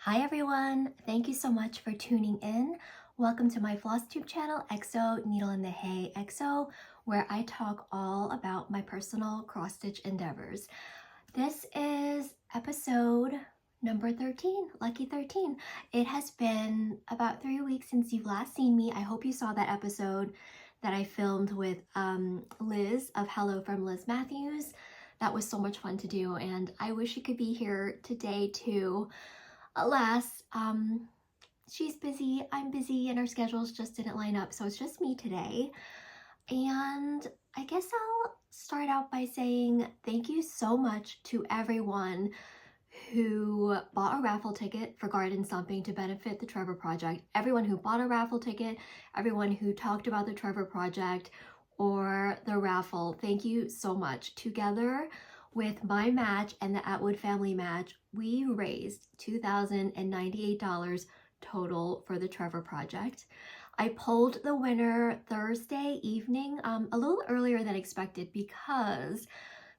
Hi everyone, thank you so much for tuning in. Welcome to my Flosstube channel, XO Needle in the Hay XO, where I talk all about my personal cross-stitch endeavors. This is episode number 13, lucky 13. It has been about 3 weeks since you've last seen me. I hope you saw that episode that I filmed with Liz of Hello from Liz Matthews. That was so much fun to do, and I wish you could be here today too. Alas, she's busy, I'm busy, and our schedules just didn't line up, so it's just me today. And I guess I'll start out by saying thank you so much to everyone who bought a raffle ticket for garden stomping to benefit the Trevor Project. Everyone who bought a raffle ticket, everyone who talked about the Trevor Project or the raffle, thank you so much. Together with my match and the Atwood family match, we raised $2,098 total for the Trevor Project. I pulled the winner Thursday evening, a little earlier than expected because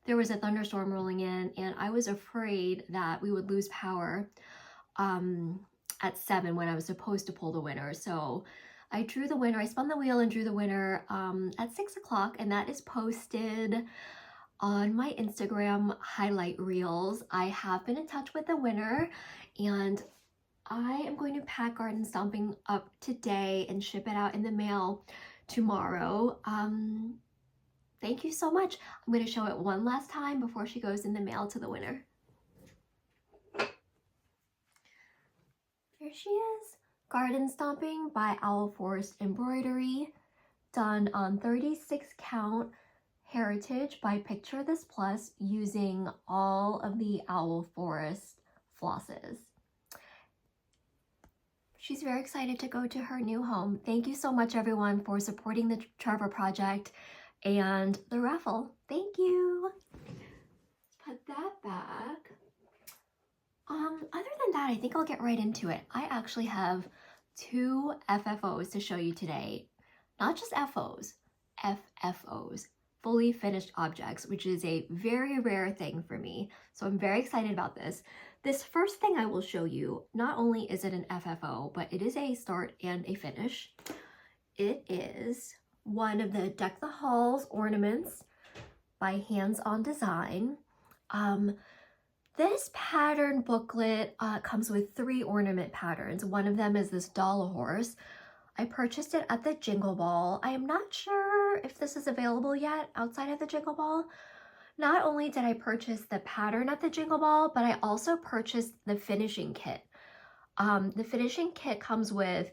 there was a thunderstorm rolling in and I was afraid that we would lose power at 7 when I was supposed to pull the winner. So I drew the winner, I spun the wheel and drew the winner at 6 o'clock, and that is posted on my Instagram highlight reels. I have been in touch with the winner and I am going to pack garden stomping up today and ship it out in the mail tomorrow. Thank you so much. I'm going to show it one last time before she goes in the mail to the winner. Here she is. Garden Stomping by Owl Forest Embroidery, done on 36 count Heritage by Picture This Plus using all of the Owl Forest flosses. She's very excited to go to her new home. Thank you so much everyone for supporting the Trevor Project and the raffle. Thank you. Let's put that back. Other than that, I think I'll get right into it. I actually have 2 FFOs to show you today. Not just FOs, FFOs. Fully finished objects, which is a very rare thing for me. So I'm very excited about this. This first thing I will show you, not only is it an FFO, but it is a start and a finish. It is one of the Deck the Halls ornaments by Hands On Design. This pattern booklet comes with 3 ornament patterns. One of them is this doll horse. I purchased it at the Jingle Ball. I am not sure if this is available yet outside of the Jingle Ball. Not only did I purchase the pattern at the Jingle Ball, but I also purchased the finishing kit. The finishing kit comes with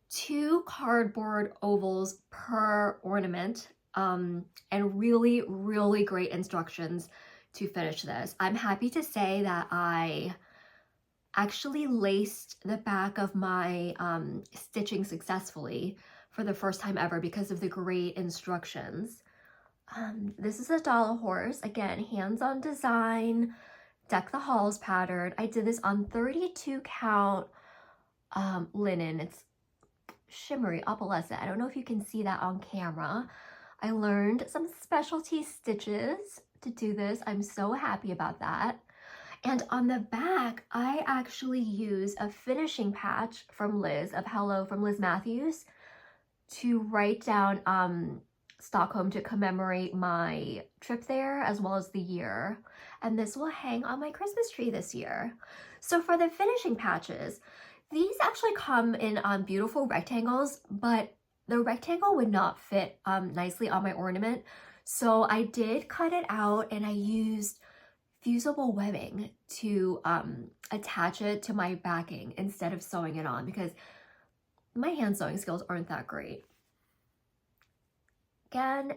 2 cardboard ovals per ornament and really, really great instructions to finish this. I'm happy to say that I actually laced the back of my stitching successfully for the first time ever because of the great instructions. This is a doll horse, again, Hands On Design, Deck the Halls pattern. I did this on 32 count linen. It's shimmery opalescent. I don't know if you can see that on camera. I learned some specialty stitches to do this. I'm so happy about that. And on the back, I actually use a finishing patch from Liz of Hello from Liz Matthews to write down Stockholm to commemorate my trip there as well as the year. And this will hang on my Christmas tree this year. So for the finishing patches, these actually come in beautiful rectangles, but the rectangle would not fit nicely on my ornament. So I did cut it out and I used fusible webbing to attach it to my backing instead of sewing it on because my hand sewing skills aren't that great. Again,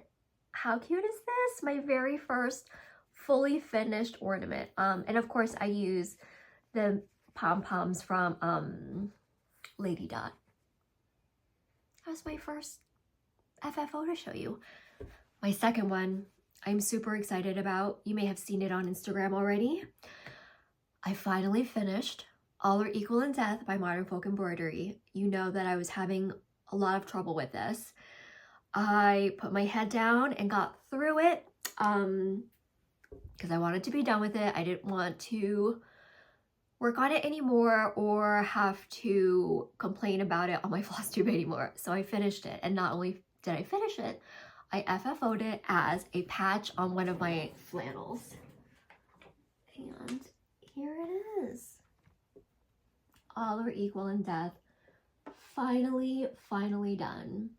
how cute is this? My very first fully finished ornament. And of course I use the pom-poms from Lady Dot. That was my first FFO to show you. My second one, I'm super excited about. You may have seen it on Instagram already. I finally finished All Are Equal in Death by Modern Folk Embroidery. You know that I was having a lot of trouble with this. I put my head down and got through it because I wanted to be done with it. I didn't want to work on it anymore or have to complain about it on my Flosstube anymore. So I finished it, and not only did I finish it, I FFO'd it as a patch on one of my flannels. And here it is. All are equal in depth. Finally done.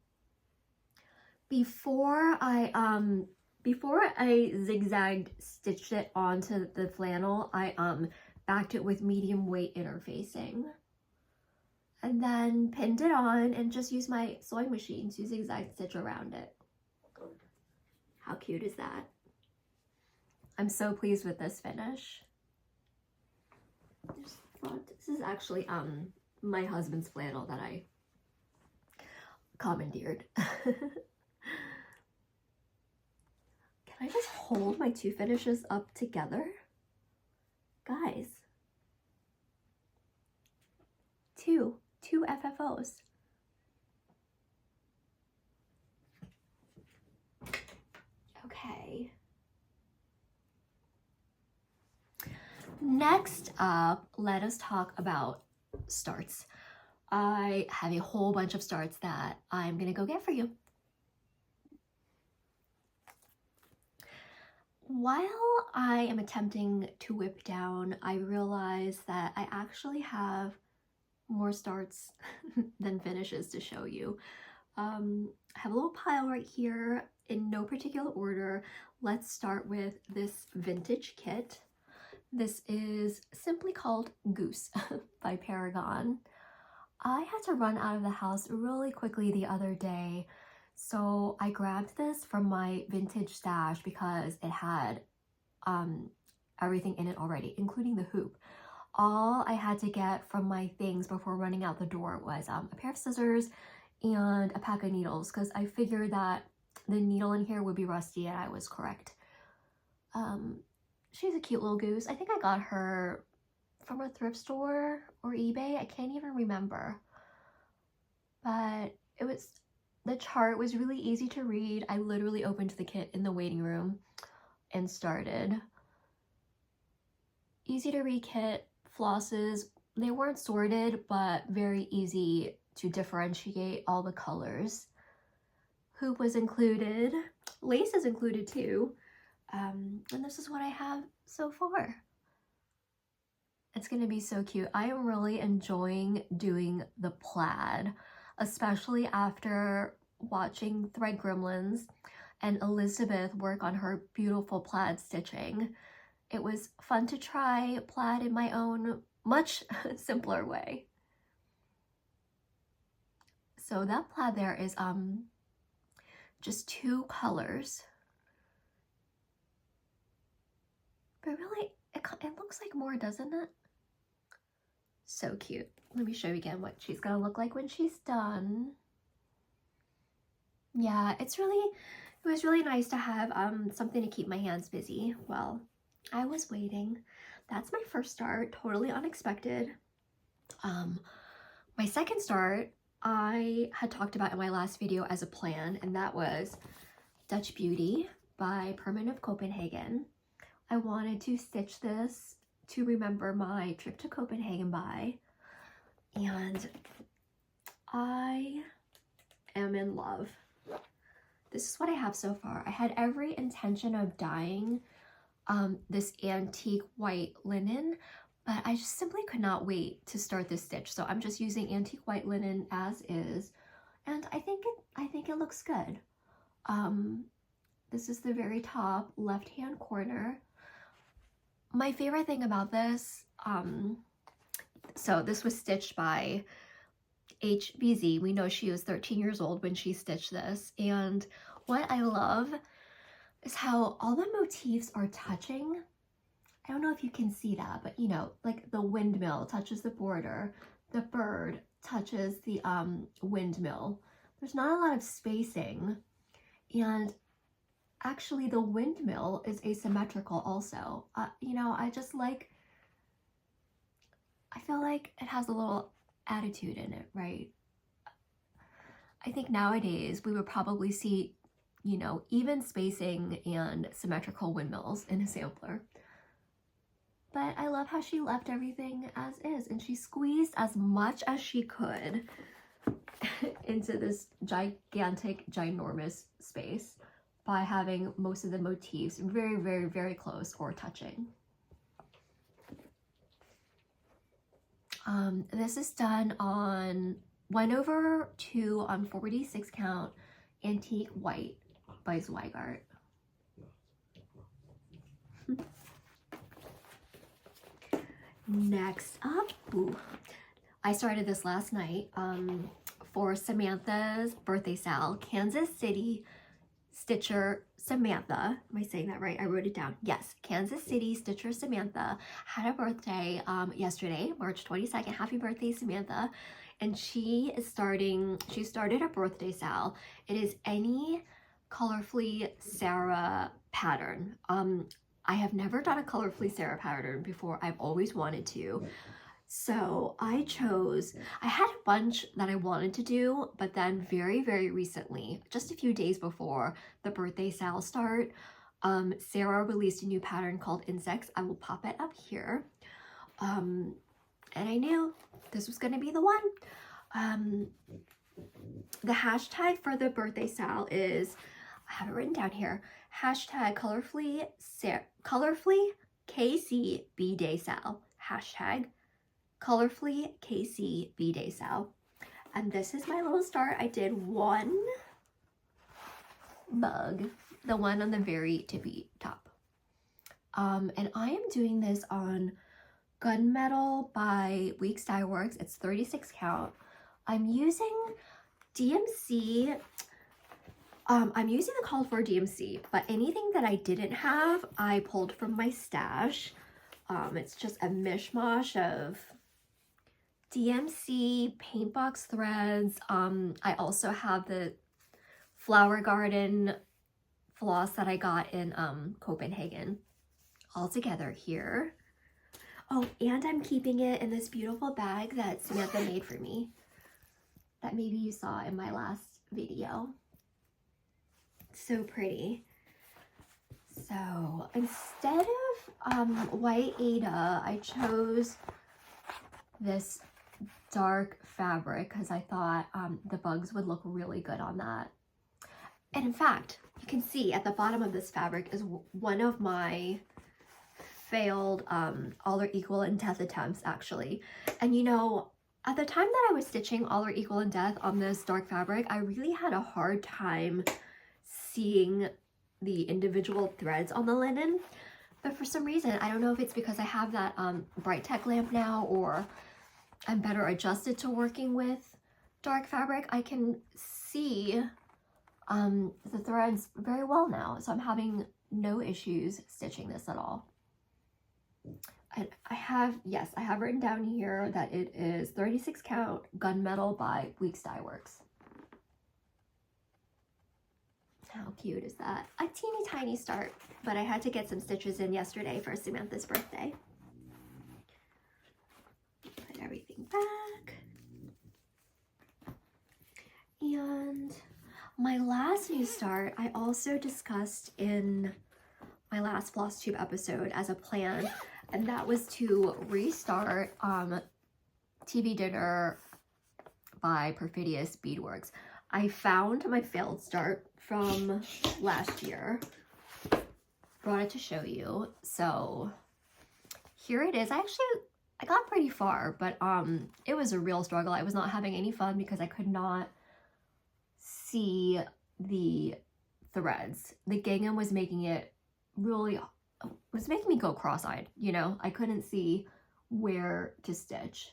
Before I zigzagged stitched it onto the flannel, I backed it with medium weight interfacing, and then pinned it on and just used my sewing machine to zigzag stitch around it. How cute is that? I'm so pleased with this finish. There's the front. This is actually my husband's flannel that I commandeered. Can I just hold my two finishes up together? Guys, two FFOs. Okay. Next up, let us talk about starts. I have a whole bunch of starts that I'm gonna go get for you. While I am attempting to whip down, I realize that I actually have more starts than finishes to show you. I have a little pile right here in no particular order. Let's start with this vintage kit. This is simply called Goose by Paragon. I had to run out of the house really quickly the other day, so I grabbed this from my vintage stash because it had everything in it already, including the hoop. All I had to get from my things before running out the door was a pair of scissors and a pack of needles, because I figured that the needle in here would be rusty, and I was correct. She's a cute little goose. I think I got her from a thrift store or eBay. I can't even remember. But the chart was really easy to read. I literally opened the kit in the waiting room and started. Easy to read kit, flosses. They weren't sorted, but very easy to differentiate all the colors. Hoop was included. Lace is included too. And this is what I have so far. It's gonna be so cute. I am really enjoying doing the plaid, especially after watching Thread Gremlins and Elizabeth work on her beautiful plaid stitching. It was fun to try plaid in my own much simpler way. So that plaid there is just 2 colors. But really, it looks like more, doesn't it? So cute. Let me show you again what she's gonna look like when she's done. Yeah, it was really nice to have something to keep my hands busy while I was waiting. That's my first start, totally unexpected. My second start, I had talked about in my last video as a plan, and that was Dutch Beauty by Permin of Copenhagen. I wanted to stitch this to remember my trip to Copenhagen by, and I am in love. This is what I have so far. I had every intention of dyeing this antique white linen, but I just simply could not wait to start this stitch. So I'm just using antique white linen as is, and I think it looks good. This is the very top left-hand corner. My favorite thing about this, so this was stitched by HBZ. We know she was 13 years old when she stitched this, and what I love is how all the motifs are touching. I don't know if you can see that, but you know, like the windmill touches the border, the bird touches the windmill. There's not a lot of spacing, and actually the windmill is asymmetrical also. You know, I feel like it has a little attitude in it, right? I think nowadays we would probably see, you know, even spacing and symmetrical windmills in a sampler. but I love how she left everything as is, and she squeezed as much as she could into this gigantic, ginormous space by having most of the motifs very, very, very close or touching. This is done on 1/2 on 46 count antique white by Zweigart. Next up, I started this last night for Samantha's birthday sale. Kansas City Stitcher Samantha, am I saying that right? I wrote it down. Yes, Kansas City Stitcher Samantha had a birthday yesterday, March 22nd. Happy birthday, Samantha. And she started a birthday sale. It is any Colorfully Sarah pattern. I have never done a Colorfully Sarah pattern before. I've always wanted to. So I had a bunch that I wanted to do, but then very, very recently, just a few days before the birthday sale start, Sarah released a new pattern called Insects. I will pop it up here. And I knew this was going to be the one. The hashtag for the birthday sale is, I have it written down here, hashtag colorfully KC bday sale. Hashtag colorfully KC bday sale. And this is my little start. I did one bug, the one on the very tippy top. And I am doing this on Gunmetal by Weeks Dye Works. It's 36 count. I'm using DMC. I'm using the call for DMC, but anything that I didn't have, I pulled from my stash. It's just a mishmash of DMC, paintbox threads. I also have the Flower Garden floss that I got in Copenhagen all together here. Oh, and I'm keeping it in this beautiful bag that Samantha made for me that maybe you saw in my last video. So pretty. So instead of white Ada, I chose this dark fabric because I thought the bugs would look really good on that. And in fact, you can see at the bottom of this fabric is one of my failed all are equal in death attempts, actually. And you know, at the time that I was stitching all are equal in death on this dark fabric, I really had a hard time seeing the individual threads on the linen. But for some reason, I don't know if it's because I have that Bright Tech lamp now, or I'm better adjusted to working with dark fabric, I can see the threads very well now. So I'm having no issues stitching this at all. I have written down here that it is 36 count Gunmetal by Weeks Dye Works. How cute is that? A teeny tiny start, but I had to get some stitches in yesterday for Samantha's birthday. Put everything back. And my last new start, I also discussed in my last Flosstube episode as a plan, and that was to restart TV Dinner by Perfidious Beadworks. I found my failed start from last year, brought it to show you. So here it is. I got pretty far, but it was a real struggle. I was not having any fun because I could not see the threads. The gingham was making it really, was making me go cross-eyed, you know? I couldn't see where to stitch.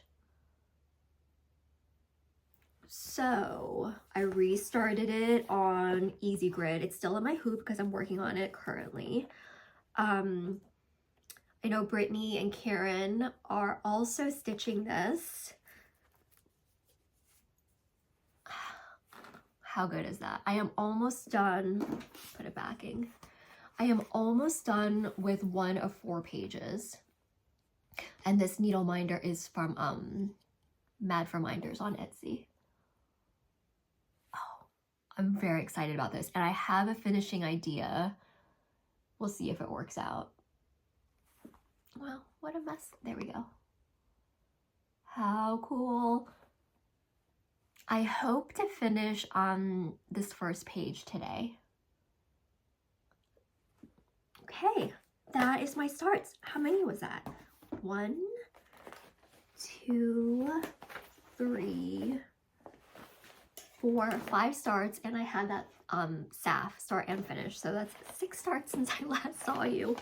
So I restarted it on Easy Grid. It's still in my hoop because I'm working on it currently. I know Brittany and Karen are also stitching this. How good is that? I am almost done. Put it backing. I am almost done with 1 of 4 pages. And this needle minder is from Madforminders on Etsy. Oh, I'm very excited about this. And I have a finishing idea. We'll see if it works out. Well, What a mess. There we go. How cool. I hope to finish on this first page today. Okay, that is my starts. How many was that? 1, 2, 3, 4, 5 starts, and I had that SAF, start and finish. So that's 6 starts since I last saw you.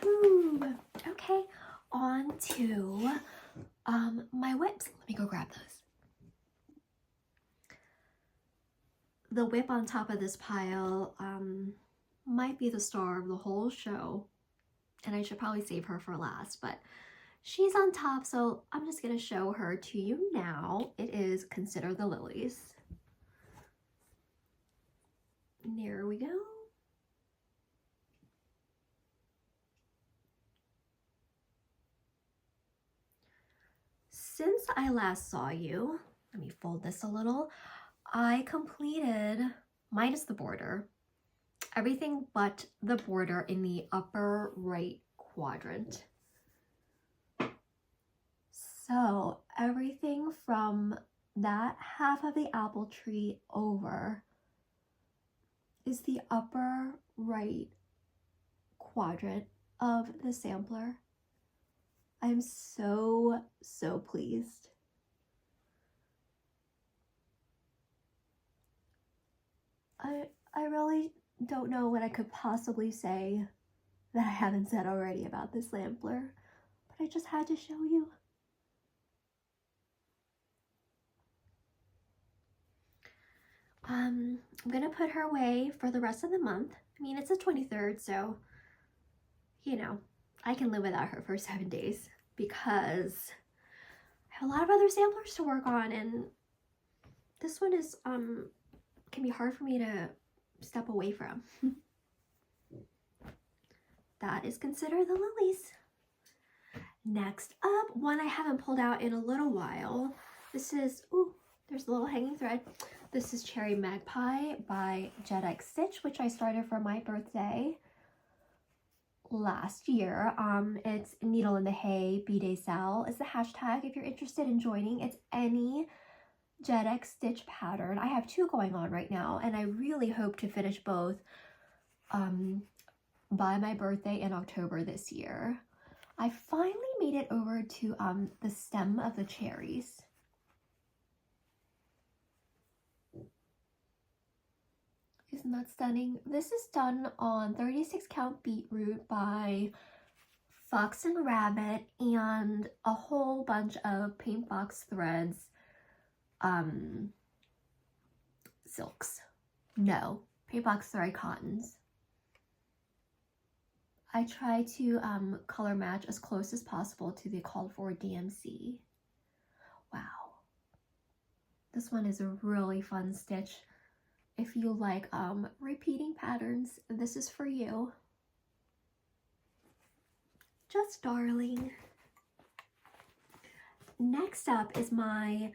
Whew. Okay, on to my whips. Let me go grab those. The whip on top of this pile might be the star of the whole show, and I should probably save her for last, but she's on top, so I'm just going to show her to you now. It is Consider the Lilies. There we go. Since I last saw you, let me fold this a little, I completed, minus the border, everything but the border in the upper right quadrant. So everything from that half of the apple tree over is the upper right quadrant of the sampler. I'm so pleased. I really don't know what I could possibly say that I haven't said already about this sampler, but I just had to show you. I'm gonna put her away for the rest of the month. I mean, it's the 23rd, so, you know, I can live without her for 7 days because I have a lot of other samplers to work on, and this one is, can be hard for me to step away from. That is Consider the Lilies. Next up, one I haven't pulled out in a little while. This is, ooh, there's a little hanging thread. This is Cherry Magpie by JedxStitch, which I started for my birthday last year. It's Needle in the Hay, bday sal is the hashtag if you're interested in joining. It's any JedxStitch pattern. I have 2 going on right now, and I really hope to finish both by my birthday in October this year. I finally made it over to the stem of the cherries. Isn't that stunning? This is done on 36 count beetroot by Fox and Rabbit and a whole bunch of paintbox threads, silks. No, paintbox thread cottons. I try to color match as close as possible to the called for DMC. Wow. This one is a really fun stitch. If you like repeating patterns, this is for you. Just darling. Next up is my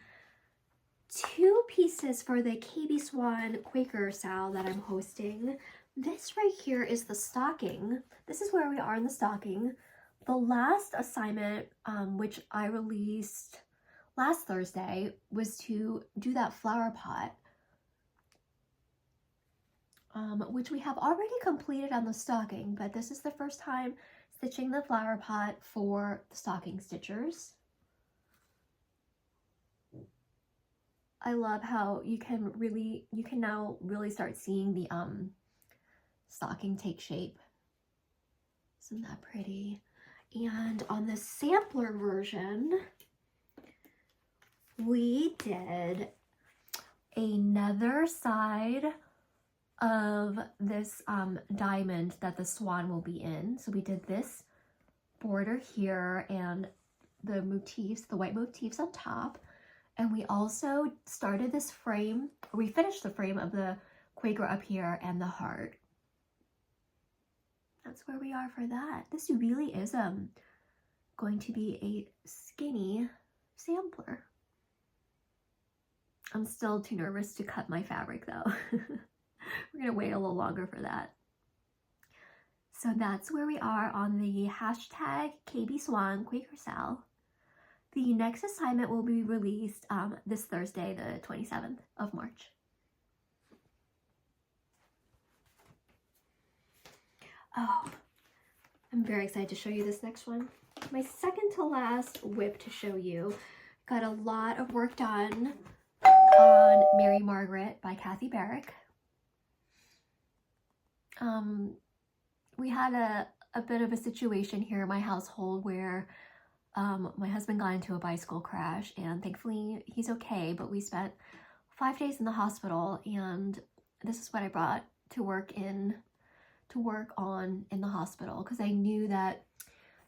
2 pieces for the KB Swan Quaker sal that I'm hosting. This right here is the stocking. This is where we are in the stocking. The last assignment, which I released last Thursday, was to do that flower pot, which we have already completed on the stocking, but this is the first time stitching the flower pot for the stocking stitchers. I love how you can now really start seeing the stocking take shape. Isn't that pretty? And on the sampler version, we did another side of this diamond that the swan will be in. So we did this border here and the motifs, the white motifs on top. And we also started this frame, or we finished the frame of the Quaker up here and the heart. That's where we are for that. This really is going to be a skinny sampler. I'm still too nervous to cut my fabric though. We're gonna wait a little longer for that. So that's where we are on the hashtag KBSwan Quaker Sal. The next assignment will be released this Thursday, the 27th of March. Oh, I'm very excited to show you this next one. My second to last whip to show you. Got a lot of work done on Mary Margaret by Kathy Barrick. We had a bit of a situation here in my household where my husband got into a bicycle crash, and thankfully he's okay, but we spent 5 days in the hospital, and this is what I brought to work on in the hospital, because I knew that,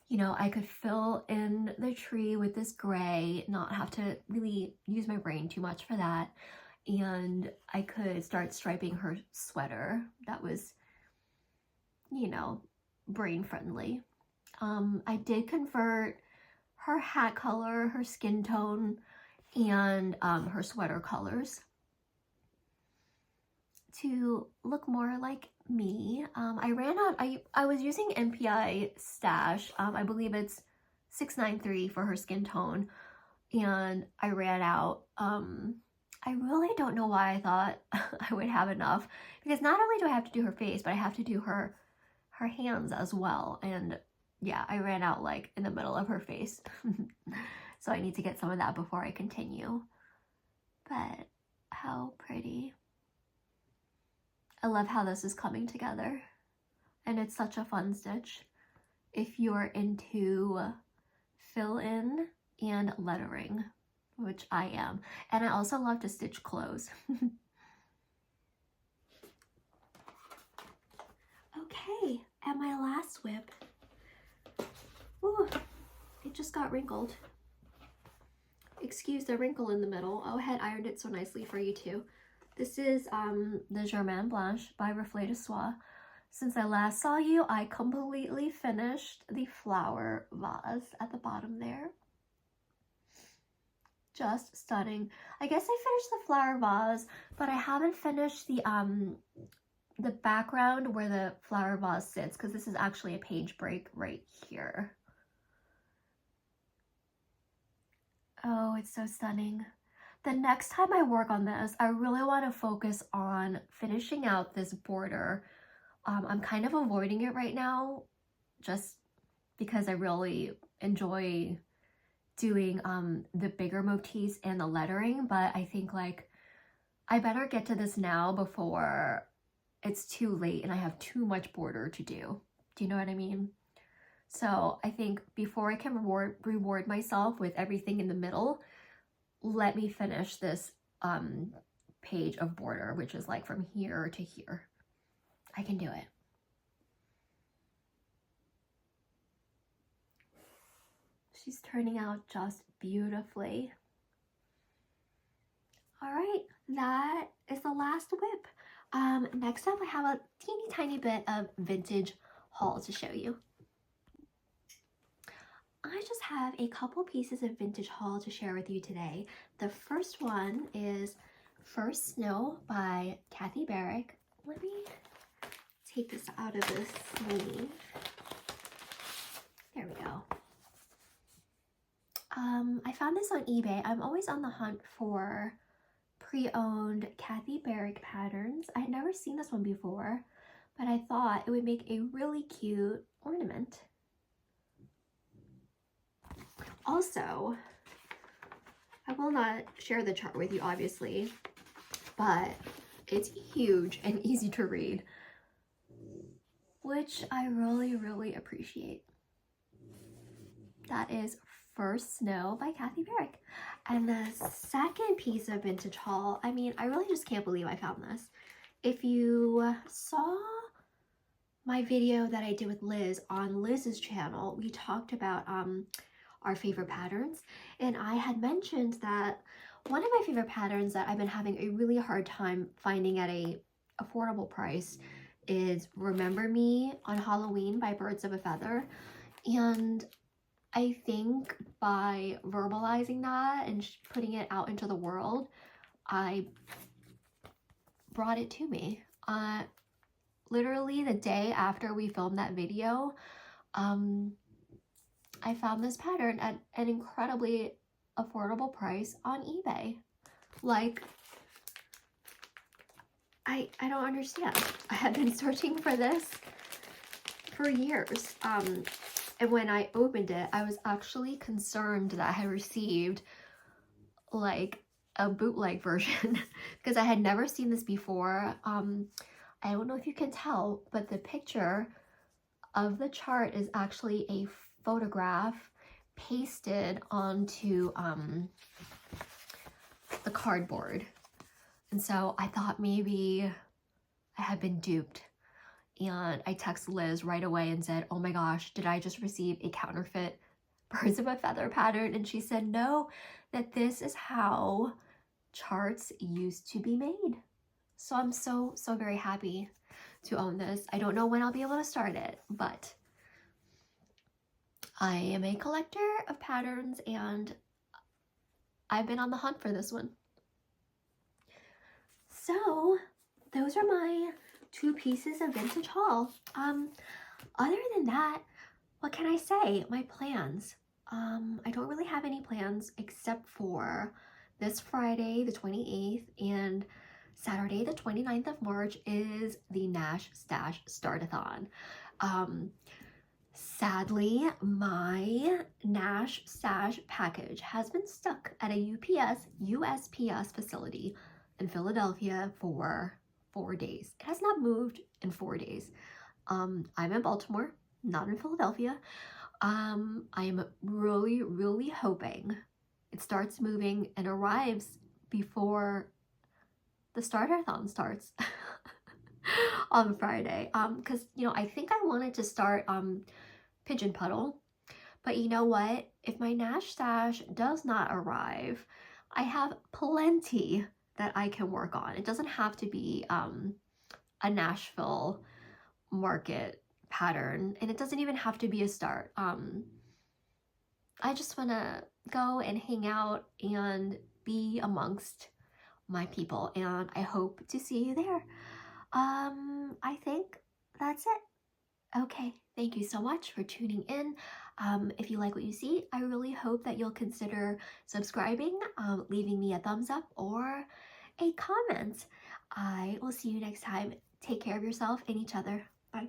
you know, I could fill in the tree with this gray, not have to really use my brain too much for that, and I could start striping her sweater that was, you know, brain friendly. I did convert her hat color, her skin tone, and her sweater colors to look more like me. I ran out, I was using MPI Stash, I believe it's 693 for her skin tone, and I ran out. I really don't know why I thought I would have enough, because not only do I have to do her face, but I have to do her hands as well, and yeah, I ran out like in the middle of her face. So I need to get some of that before I continue. But how pretty. I love how this is coming together, and it's such a fun stitch if you're into fill in and lettering, which I am. And I also love to stitch clothes. Okay, and my last whip. Ooh, it just got wrinkled. Excuse the wrinkle in the middle. Oh, I had ironed it so nicely for you too. This is the Germaine Blanche by Raffle de Soie. Since I last saw you, I completely finished the flower vase at the bottom there. Just stunning. I guess I finished the flower vase, but I haven't finished the background where the flower vase sits, because this is actually a page break right here. Oh, it's so stunning. The next time I work on this, I really want to focus on finishing out this border. I'm kind of avoiding it right now just because I really enjoy doing the bigger motifs and the lettering, but I think like I better get to this now before it's too late and I have too much border to do. Do you know what I mean? So I think before I can reward myself with everything in the middle, let me finish this page of border, which is like from here to here. I can do it. She's turning out just beautifully. All right, that is the last whip. Next up, I have a teeny tiny bit of vintage haul to show you. I just have a couple pieces of vintage haul to share with you today. The first one is First Snow by Kathy Barrick. Let me take this out of the sleeve. There we go. I found this on eBay. I'm always on the hunt for pre-owned Kathy Barrick patterns. I had never seen this one before, but I thought it would make a really cute ornament. Also, I will not share the chart with you, obviously, but it's huge and easy to read, which I really, really appreciate. That is First Snow by Kathy Barrick. And the second piece of vintage haul, I mean, I really just can't believe I found this. If you saw my video that I did with Liz on Liz's channel, we talked about our favorite patterns, and I had mentioned that one of my favorite patterns that I've been having a really hard time finding at a affordable price is Remember Me on Halloween by Birds of a Feather. And I think by verbalizing that and putting it out into the world, I brought it to me. literally the day after we filmed that video, I found this pattern at an incredibly affordable price on eBay. Like, I don't understand. I have been searching for this for years. And when I opened it, I was actually concerned that I had received like a bootleg version because I had never seen this before. I don't know if you can tell, but the picture of the chart is actually a photograph pasted onto the cardboard. And so I thought maybe I had been duped. And I texted Liz right away and said, oh my gosh, did I just receive a counterfeit birds of a feather pattern? And she said, no, that this is how charts used to be made. So I'm so very happy to own this. I don't know when I'll be able to start it, but I am a collector of patterns and I've been on the hunt for this one. So those are my 2 pieces of vintage haul. Other than that, what can I say? My plans. I don't really have any plans except for this Friday, the 28th, and Saturday, the 29th of March is the Nash Stash Startathon. Sadly, my Nash Stash package has been stuck at a USPS facility in Philadelphia for 4 days. It has not moved in 4 days. I'm in Baltimore, not in Philadelphia. I'm really hoping it starts moving and arrives before the startathon starts on Friday. Because, you know, I think I wanted to start Pigeon Puddle, but you know what? If my Nash Stash does not arrive, I have plenty that I can work on. It doesn't have to be a Nashville market pattern, and it doesn't even have to be a start. I just want to go and hang out and be amongst my people, and I hope to see you there. I think that's it. Okay, thank you so much for tuning in. If you like what you see, I really hope that you'll consider subscribing, leaving me a thumbs up or a comment. I will see you next time. Take care of yourself and each other. Bye.